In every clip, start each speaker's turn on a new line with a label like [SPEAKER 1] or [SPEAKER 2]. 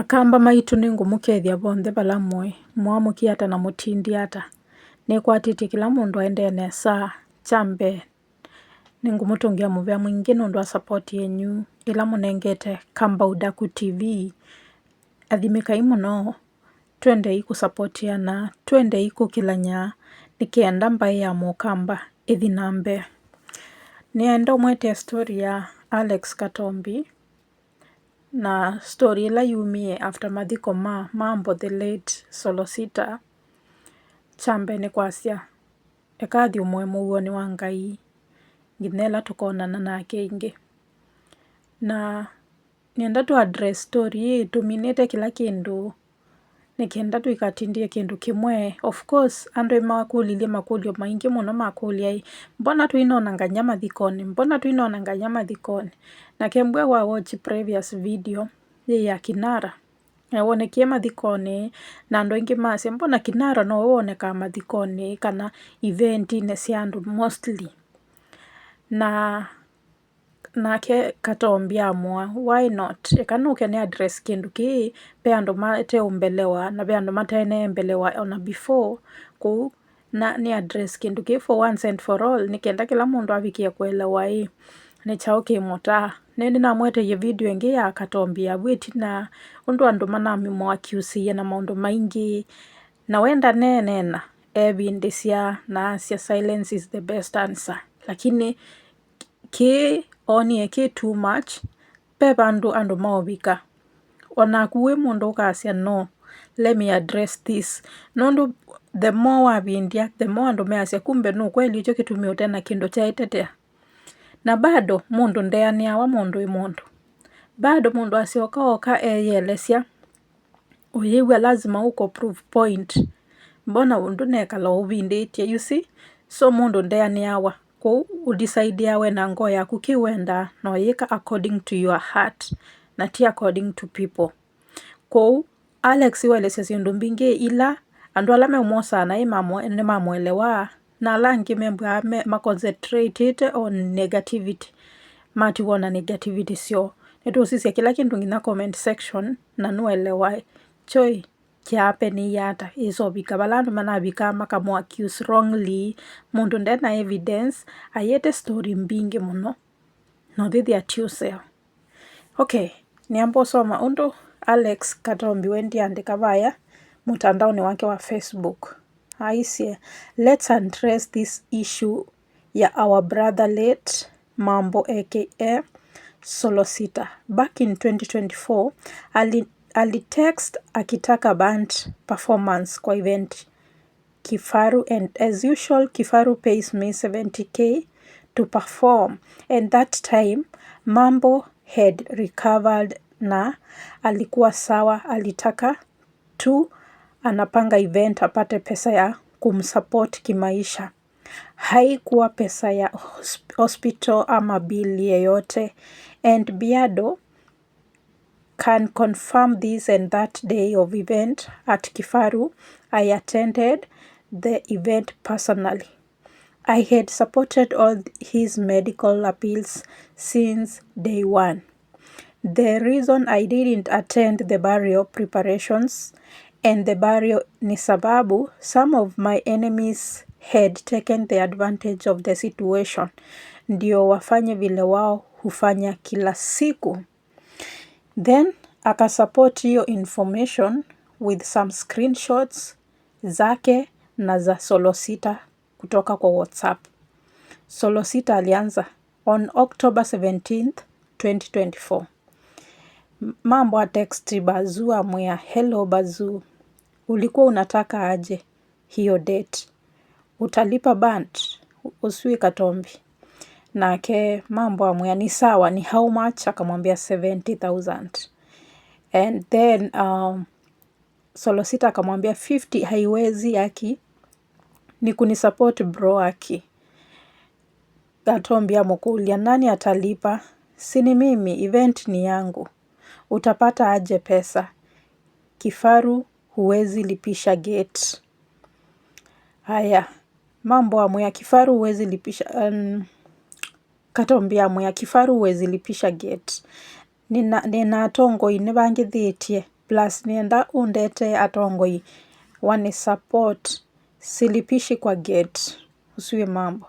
[SPEAKER 1] Akamba maitu ningumukethia bonthe bala mwamukiata na mutindiata nikwatitie kila mundu aendene saa chambe ningumutungia muvea mwingi nundu wa support yenyu ila munengete Kamba Udaku TV athimikai muno twendei kusupportiana twendei kukilanya nikienda mbai ya mukamba ithi na mbere. Nienda umwetia story ya Alex Katombi na story ila yumie after mathiko ma Mambo the late Solosita chambe ni kwasia ekathi umwe muoni wa Ngai nginela tukonana nake ingi na nienda tu address story tuminite kila kindu nikienda tuikatindie kindu kimwe. Of course andu makulilie makulio maingi muno makulia mbona tuinonanga nyamathikoni na kembwe wa watch previous video ya Kinara wonekie mathikoni na andu ingi masia mbona Kinara no woneka mathikoni kana event-ine cia andu mostly na nake Katombi amua why not ekanuke ni address kindu ki pe andu mateumbelewa na pe andu mateneembelewa ona before ku na ni address kindu ki for once and for all nikienda kila mundu avikie kuelewa ni chao kimuta nini namweteie video ingi ya Katombi abwiti na undu andu manami accuse na maundu maingi na wenda nenena ebindi cia na cia silence is the best answer lakini ki onie ki too much pe andu maovika ona kuwe mundu ukasia no let me address this nundu the more wavindia the more andu measia kumbe no kweli icho kitumio tena kindu cha itetea na bado mundu ndeaniawa mundu bado mundu asioka eyelesia uyiwe lazima uko proof point mbona undu nekala uvinditie you see so mundu ndeaniawa ku udecide yawe na ngo yaku kiwenda no yika according to your heart na ti according to people ku Alex welesia sindu mbingi ila andu ala meumosa na ni mamuelewa na langi membwa concentrated on negativity mati wona negativity sio netusisia kila kindu ngina comment section na nuelewa choi kiape ni yata iso bika balandu manabika makamu accuse wrongly mundu ndena evidence ayete story mbingi muno no thithi atiuse okay niambo soma undu Alex Katombi wendi andika vaya mutandaoni wake wa Facebook aisie let's address this issue ya our brother late Mambo aka Solosita. Back in 2024 alitext akitaka band performance kwa event Kifaru and as usual Kifaru pays me 70k to perform and that time Mambo had recovered na alikuwa sawa alitaka tu anapanga event apate pesa ya kumsupport kimaisha. Haikuwa pesa ya hospital ama bill yeyote and Biado can confirm this and that day of event at Kifaru. I attended the event personally. I had supported all his medical appeals since day one. The reason I didn't attend the burial preparations and the burial ni sababu some of my enemies had taken the advantage of the situation. Ndio wafanye vile wao hufanya kila siku. Then akasupport hiyo information with some screenshots zake na za Solosita kutoka kwa WhatsApp. Solosita alianza on October 17th, 2024. Mambo a text Bazuu amwea hello Bazuu. Ulikuwa unataka aje hiyo date. Utalipa band usui Katombi. Nake Mambo amwea ni sawa ni how much akamwambia 70,000. And then Solosita akamwambia 50 haiwezi aki ni kunisupport bro aki. Katombi amukulia nani atalipa? Sini mimi event ni yangu. Utapata aje pesa. Kifaru huwezi lipisha gate. Haya. Mambo amwea Kifaru huwezi lipisha Katombi amwea Kifaru huwezi lipisha gate. Nina tongo inibangithitie plus nienda undete atongoi wani support silipishi kwa gate usiwe mambo.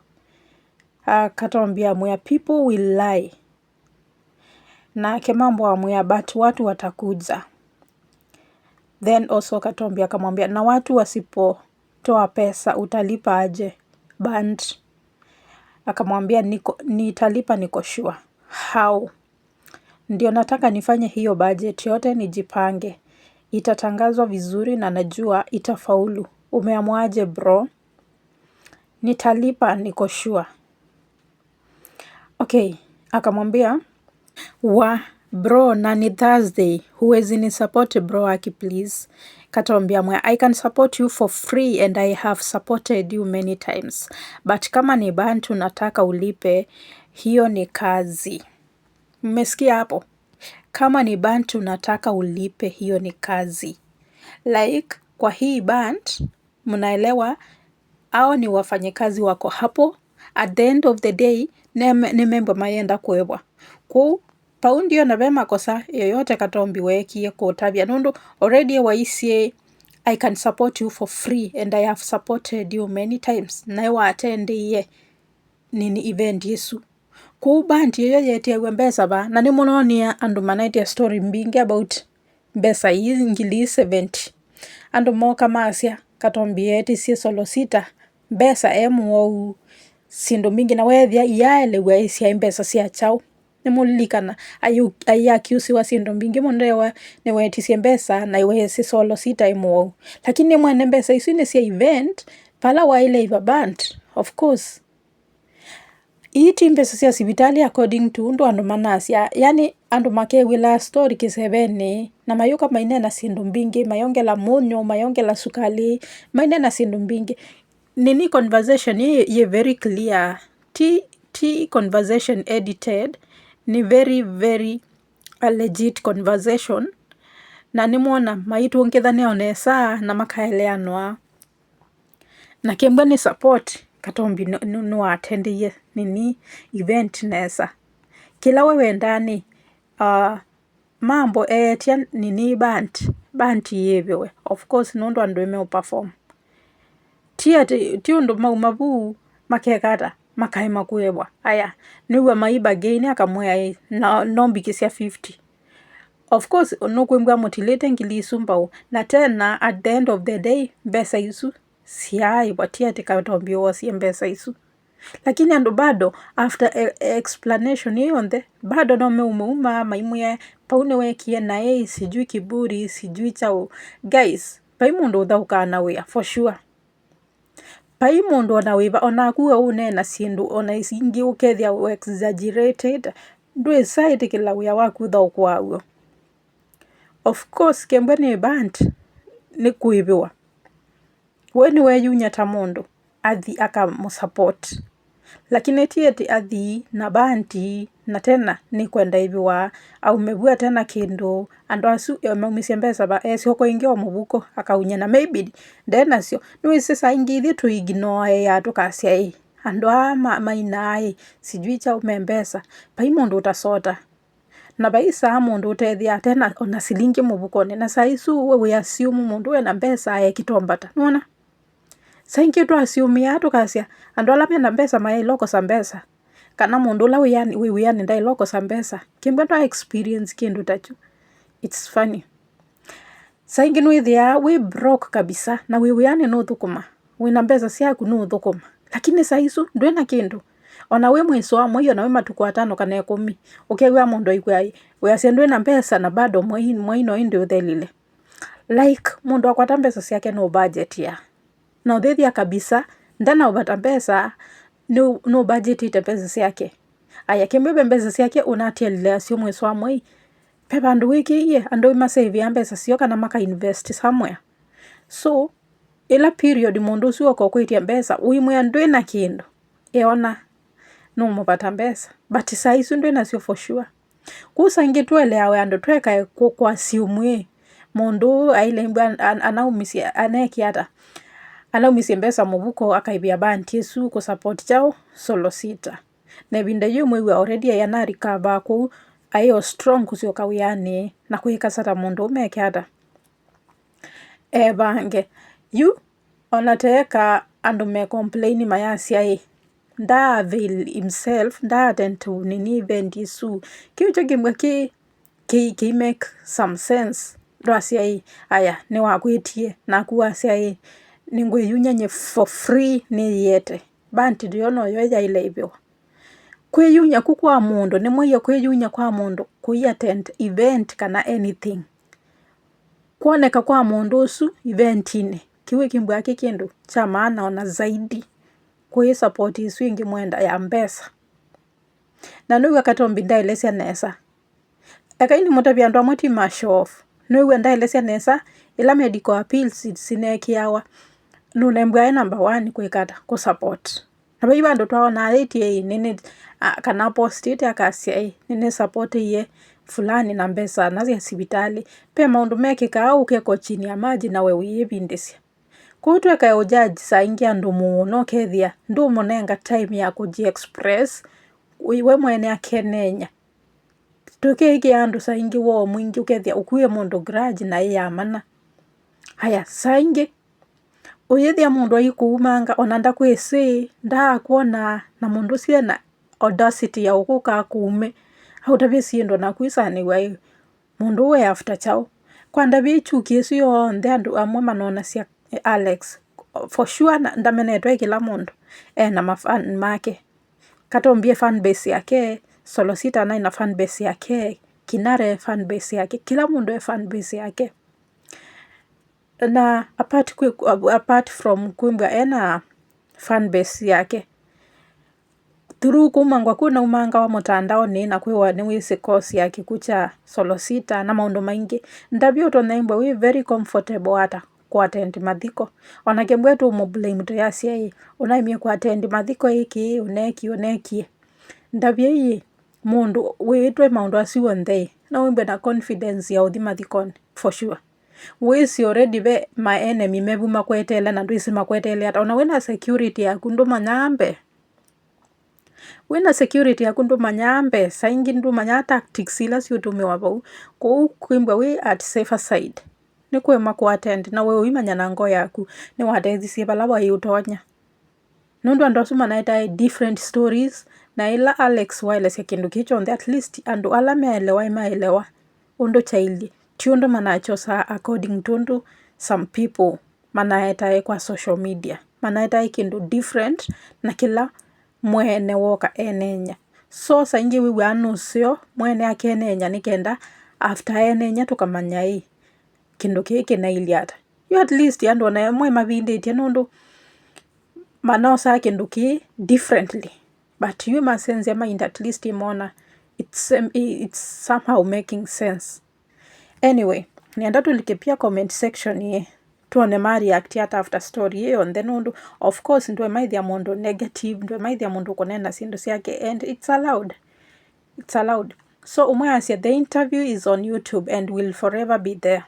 [SPEAKER 1] Akatombia mwya people will lie na kemambo amwya but watu watakuja. Then also katombia akamwambia na watu wasipotoa pesa utalipa aje band. Akamwambia nitalipa niko sure. How? Ndio nataka nifanye hiyo budget yote nijipange. Itatangazwa vizuri na najua itafaulu. Umeamuaje bro? Nitalipa niko sure. Okay, akamwambia bro na ni Thursday. Huwezi ni support bro aki please. Katombia mwya I can support you for free and I have supported you many times. But kama ni bantu nataka ulipe, hiyo ni kazi. Mmesikia hapo? Kama ni bantu nataka ulipe, hiyo ni kazi. Like, kwa hii band, mnaelewa, hao ni wafanyikazi wako hapo. At the end of the day, ni member mayenda kuewa. Paundi yo na vema kosa, yoyote katombi wekie kutabia nundu. Already waisie, I can support you for free and I have supported you many times. Na ewa attende ye nini event yesu. Banti yo yetia mbesa ba na ni munonia andu manaitia story mbingi about mbesa hii ngili 70 andu moka masia katombia eti si solo sita mbesa emu sindu mingi na wethia yaelewa isi mbesa sia chao ni mulikana ayakiusi wa sindu mbingi mundewa ni weti mbesa na iwe si solo sita emu lakini mwene mbesa isu ni sia event pala waile iva band of course. Iti mbesa sia sibitali according to ndo andu manasia. Yani andu make wila story kisebeni. Na mayuka mainena sindu mbingi. Mayongela munyo, mayongela sukali. Mainena sindu mbingi. Nini conversation ye very clear. Ti conversation edited. Ni very very a legit conversation. Na nimuona maitu ongethane onesa na makaeleanwa. Na kembwa ni support. Katombi no attend ye nini event nesa. Kila wewe ndani mambo tia nini banti yewe. Of course nondo andueme uperform. Tia ndo mabu makekata makaima kuewa. Aya niwe maiba gaini akamwea na nombi kisia 50. Of course nukumbwa motivating ngili sumbao. Na tena at the end of the day mbesa isu siai watia tikatombi wasi mbesa isu. Lakini andu bado after explanation yonde bado no meuma maimwe paune wekie na sijui kiburi sijui chao guys paimundu uthauka na wea for sure. Paimundu na weva onakuwa unena sindu ona isingi ukethia exaggerated ndwe side kila wea waku thauka uo. Of course kembwe ni band ni kuibiwa. Weni weyunya ta mundu athi akamusupport. Lakini tieti athi na banti na tena ni kwenda ibiwa au mebua tena kindu ando asu maumisya mbesa ba hoko ingi o mubuko akaunya na maybe ndena sio nui sisa ingi ithi tu ignore ya tukasya ando maina sijui cha umembesa pai mundu utasota na baisa mundu utethia tena ona silingi mubuko na saisu we assume mundu we na mbesa kitombata nuona saingi tu assume tukasya ando ala penda mbesa mai loko sa mbesa kana mundu la we ndai loko sa mbesa kimbe to experience kindu tachu. It's funny. Saingi nwithia we broke kabisa na we no thukuma wina mbesa siaku no thukuma lakini saisu ndwena kindu ona we mwiso wa moyo na we matuku 5 kana 10 ukewa mundu aikwai we asendwe na mbesa na bado moino indi uthelile like mundu akwata mbesa siake no budget ya na uthethia kabisa ndana ubata mbesa no budget ite mbesa siake aya kimbe mbesa siake unatielile asio mwiso wa moi pepa andu wiki ye andu masave ya mbesa sio kana maka invest somewhere so ila period mundu ucio ko kwitia mbesa uimwe andu na kindu eona no mupata mbesa but saisu ndu na sio for sure kusangi twele awe andu tweka kwa siumwe mundu ailemba anaumisia anekiata anaumisia mbesa mubuko akaibia banti yesu ko support chao solo sita nebinde yumwe we already yanari kaba ku ayo strong kusioka wiyani na kuikasata mundu umekiata evange yu onateka andu me complain mayasiai nda avail himself nda attend to nini event isu kiucho kimwe ki make some sense rasiai aya ni wakwitie na kuasiai ningwiyunyanye for free ni yete banti diono yoya ile hivyo kwiyunya kwa mundu ni mwiyo kwiyunya kwa mundu kuiattend event kana anything kuoneka kwa mundu usu eventini kiwe kimbwake kindu cha maana ona zaidi kui support isu ingi mwenda ya mbesa na nuwe katombi ndailesya nesa ekaini mutabia andu amwe ti show off nuwe ndailesya nesa ila medical appeals sinekiawa nunembwa number 1 kuikata ku support na bai bandu twaona ati nini kana post ite akasia nini support ye fulani na mbesa na ya sibitali pe maundu mekika au keko chini ya maji na wewe yebindesya kutweka ujaji saingi andu muno kethia ndu monenga time ya kuji-express we mwene akenenya tukeke andu saingi wo mwingi ukethia ukuye mundu grudge na yamana haya saingi uyethia mundu ayikuumanga ona ndakwisi ndakuona na mundu siena audacity ya ukuka kuume hautavye siendo na kuisani wai mundu we after chao kwanda bichuki esu yonthe andu amwe manona sia Alex for sure ndamenetwe kila mundu na mafan make katombie fan base yake Solosita na ina fan base yake Kinara fan base yake kila mundu fan base yake na apart from kuimbwa ena fan base yake through kumangwa kuna umanga wa mutandao ni na kwiwa ni wisi course yake kucha Solosita na maundu maingi ndabio tonaimbwa we very comfortable ata kwa attend mathiko onake mbwetu umublame to yasia unaimie kwa attend mathiko iki uneki ndabio yi mundu witwe maundu asiwo nthe na wimbe na confidence ya uthi mathikoni for sure wisi already be my enemy mebu makwetele na ndwisi makwetele ata ona wina security ya kundu manyambe wina security ya kundu manyambe saingi ndu manya tactics ila siutumiwa bau kuimbwa we at safer side ni kwema ku attend na wewe imanya na ngo yaku ni wateithie bala wa yutonya nundu andu asuma na different stories na ila Alex Wireless ya kindu kicho at least andu ala meelewa imaelewa undu chaili tiundu manachosa according to some people manaeta kwa social media manaeta kindu different na kila mwene woka enenya so saingi wiwe anusio mwene akenenya nikenda after enenya tukamanya kindu kiki na iliata you at least andu na mwe mavindite nundu manosa kindu ki differently but you must sense your mind at least imona it's somehow making sense. Anyway, nienda tulike pia comment section ye tuone mari react yata after story ye on then undu of course ndo maidhi ya mundu negative ndo maidhi ya mundu kunena sindu siake and it's allowed so umwasi the interview is on YouTube and will forever be there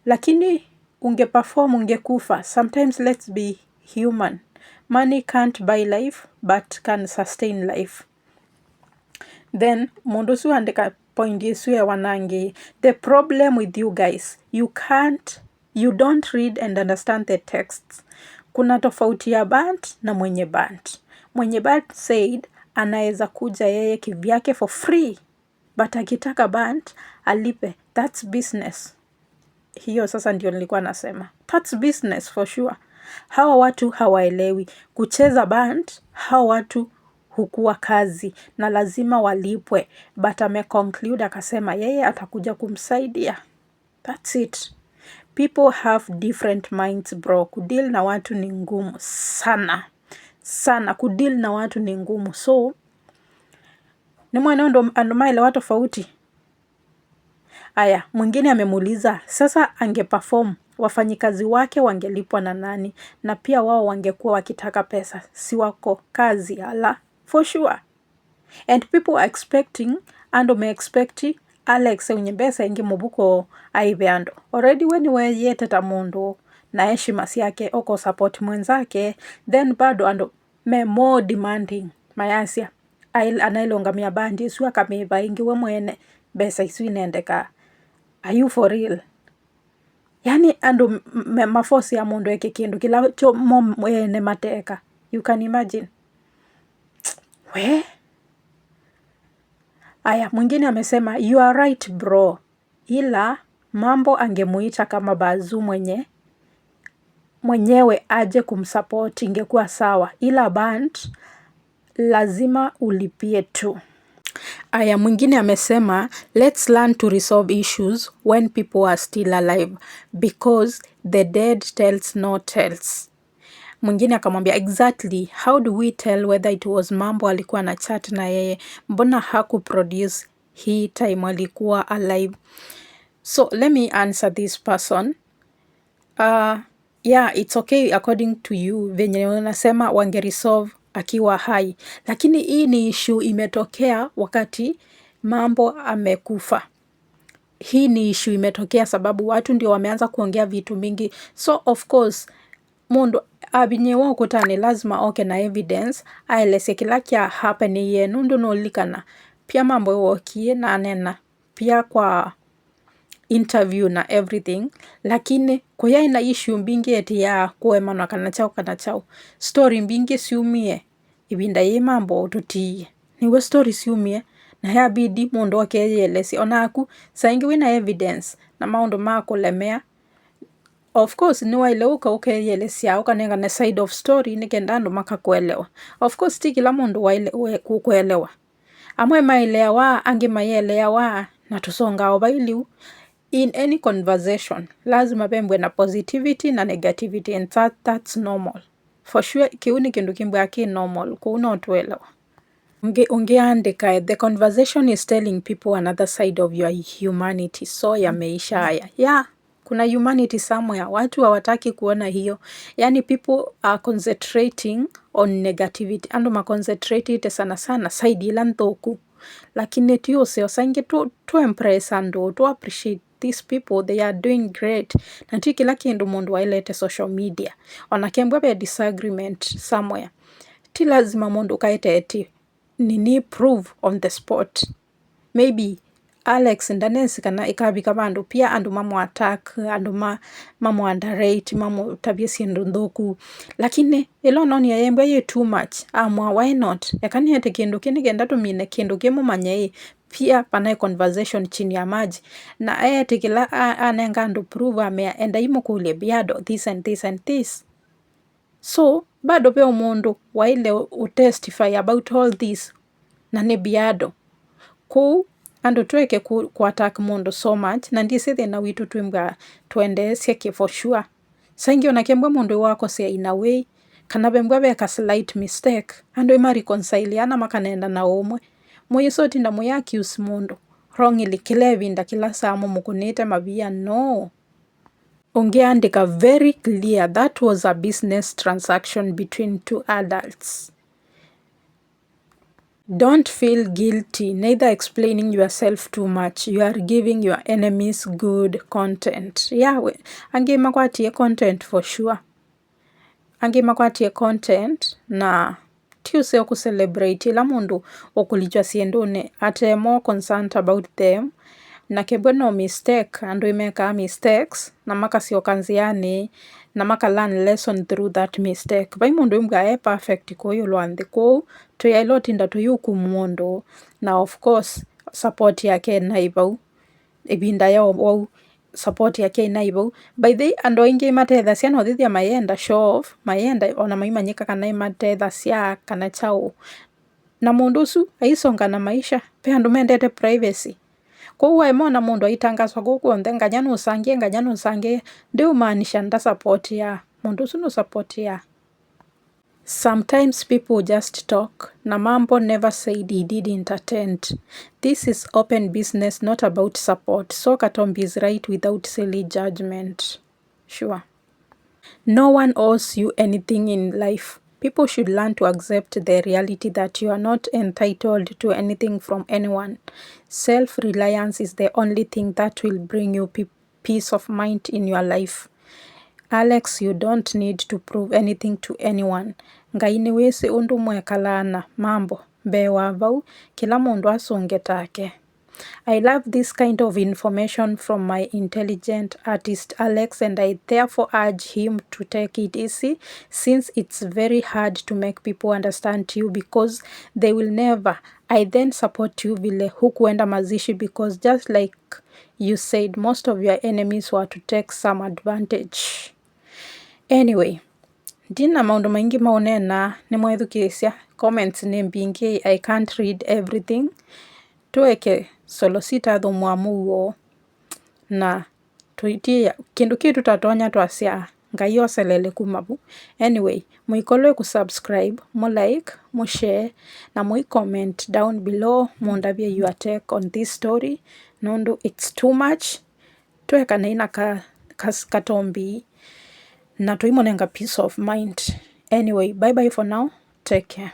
[SPEAKER 1] lakini ungekufa sometimes let's be human. Money can't buy life but can sustain life. Then mundu su andika point yesu ya wanangi the problem with you guys you don't read and understand the texts. Kuna tofauti ya bant na mwenye bant said anaeza kuja yeye kivyake for free but akitaka bant alipe. That's business. Hiyo sasa ndio nilikuwa nasema that's business for sure. Hawa watu hawaelewi kucheza band, hawa watu hukua kazi na lazima walipwe but conclude akasema yeye atakuja kumsaidia. That's it. People have different minds bro. Kudeal na watu ni ngumu sana kudeal na watu ni ngumu so ni mwana ndo maelewa tofauti. Aya, mwingine amemuuliza sasa angeperform wafanyikazi wake wangelipwa na nani na pia wao wangekuwa wakitaka pesa si wako kazi ala for sure and people are expecting and me expect Alex unyembesa ingi mubuko aibeando already when we yeteta mundu na heshima yake oko support mwenzake then bado ando me more demanding mayasia anailongamia bandi isu akamiva ingiwe mwene besa isu inendeka. Are you for real? Yani andu mafosi ya mundu eke kindu kila cho mwene mateka. You can imagine. We? Aya, mwingine amesema, you are right bro. Ila mambo angemuita kama Bazu mwenyewe aje kumsupport ingekuwa sawa. Ila band lazima ulipie tu. Aya, mwingine amesema, let's learn to resolve issues when people are still alive because the dead tells no tales. Mwingine akamwambia, exactly, how do we tell whether it was Mambo alikuwa na chat na yeye? Mbona hakuproduce hii time alikuwa alive? So let me answer this person. Yeah, it's okay according to you. Venye unasema wangeresolve akiwa hai. Lakini hii ni issue imetokea wakati Mambo amekufa. Hii ni issue imetokea sababu watu ndio wameanza kuongea vitu mingi. So of course, mundu abinye wokutani lazima oke na evidence aelese kila kia happen yenu ndu nolikana. Pia Mambo wokie na anena. Pia kwa interview na everything. Lakini kuya ina issue mbingi eti ya kuemana kana chao. Story mbingi siumie. Ibinda ye Mambo ututie. Niwe story siumie. Na ya bidi mundu wake yelesi. Onaku saingi wina evidence. Na maundu mako lemea. Of course niwa ile ukeyelesia ukanenga na side of story nikenda andu makakuelewa. Of course ti kila mundu wa ile kukuelewa. Amwe maelewa angi mayelewa na tusonga obailiu. In any conversation lazima pembwe na positivity na negativity and that's normal. For sure kiuni kindu kimbwa ki normal kuuna otuelewa. Ungeandika the conversation is telling people another side of your humanity. So yameisha haya. Yeah. Kuna humanity somewhere. Watu hawataki kuona hiyo. Yani people are concentrating on negativity. Ando concentrate sana sana side ila ntoku. Lakini tuyose sange to impress ando to appreciate these people. They are doing great. Nanti kila kindu mundu wailete social media. Wanakembwa be disagreement somewhere. Ti lazima mundu kaite eti nini prove on the spot. Maybe Alex ndanesi kana ikabika bandu pia andu mamu attack, andu mamu underrate, mamu tabiesi ndundoku. Lakini ilo noni ya yembwe ye too much. Amwa why not? Yakani hete kindu kini gendatu mine kindu kimu manyae pia panae conversation chini ya maji. Na ayete kila anenga andu prove amea enda imu kule biado this and this and this. So bado peo mundu wa ile utestify about all this na ne biado. Ando tuweke ku attack mundu so much na ndisithi na witu tuimbwa tuende sieke for sure. Saingi onakembwa mundu wako se in a way kana bembwa beka slight mistake ando ima reconciliana makanenda na omwe moyiso tinda moya accuse mundu wrongly kilevinda kila samo mukunite mabia no. Ungeandika very clear that was a business transaction between two adults. Don't feel guilty, neither explaining yourself too much. You are giving your enemies good content. Yeah, ange makwatie content for sure. Ange makwatie content na tiuse oku celebrate ila mundu okulijwa siendone ate more concerned about them. Na kebwe no mistake, ando imeka mistakes, na maka siokanziani, na maka learn lesson through that mistake. Bai mundu mga perfect ko yu luande ko, to ya ilo tinda to yu kumuondo, na of course, support yake naibau, ibinda ya wau, support yake naibau. By the ando inge imatedha siya no dhidi ya mayenda show off, mayenda ona maimanyika kana imatedha siya kana chao. Na mundu su, aisonga na maisha, pe ando mendete privacy. Kwa uwa emona mundu aitangaswa kukuonde nganyanu usangie ndio maanisha nda support ya mundu sunu support ya. Sometimes people just talk na Mambo never said he didn't attend. This is open business, not about support. So Katombi is right without silly judgment. Sure. No one owes you anything in life. People should learn to accept the reality that you are not entitled to anything from anyone. Self-reliance is the only thing that will bring you peace of mind in your life. Alex, you don't need to prove anything to anyone. Ngaini wese undu mwekalana Mambo. mbee wa vau kila mundu asunge take. I love this kind of information from my intelligent artist Alex, and I therefore urge him to take it easy, since it's very hard to make people understand you because they will never. I then support you vile hukuenda mazishi, because just like you said, most of your enemies were to take some advantage. Anyway, ndina maundu maingi maunena ni mwethukisya. Comments ni mbingi, I can't read everything. Tuweke solosita thumwa muo na tuitie kindu kitu tutatonya twasya ngai oselele kumabu. Anyway, muikolwe kusubscribe, mulike, mushare na muicomment down below mundavye your take on this story. Nundu it's too much. Tuweka na ina katombi na tuimonenga peace of mind. Anyway, bye bye for now. Take care.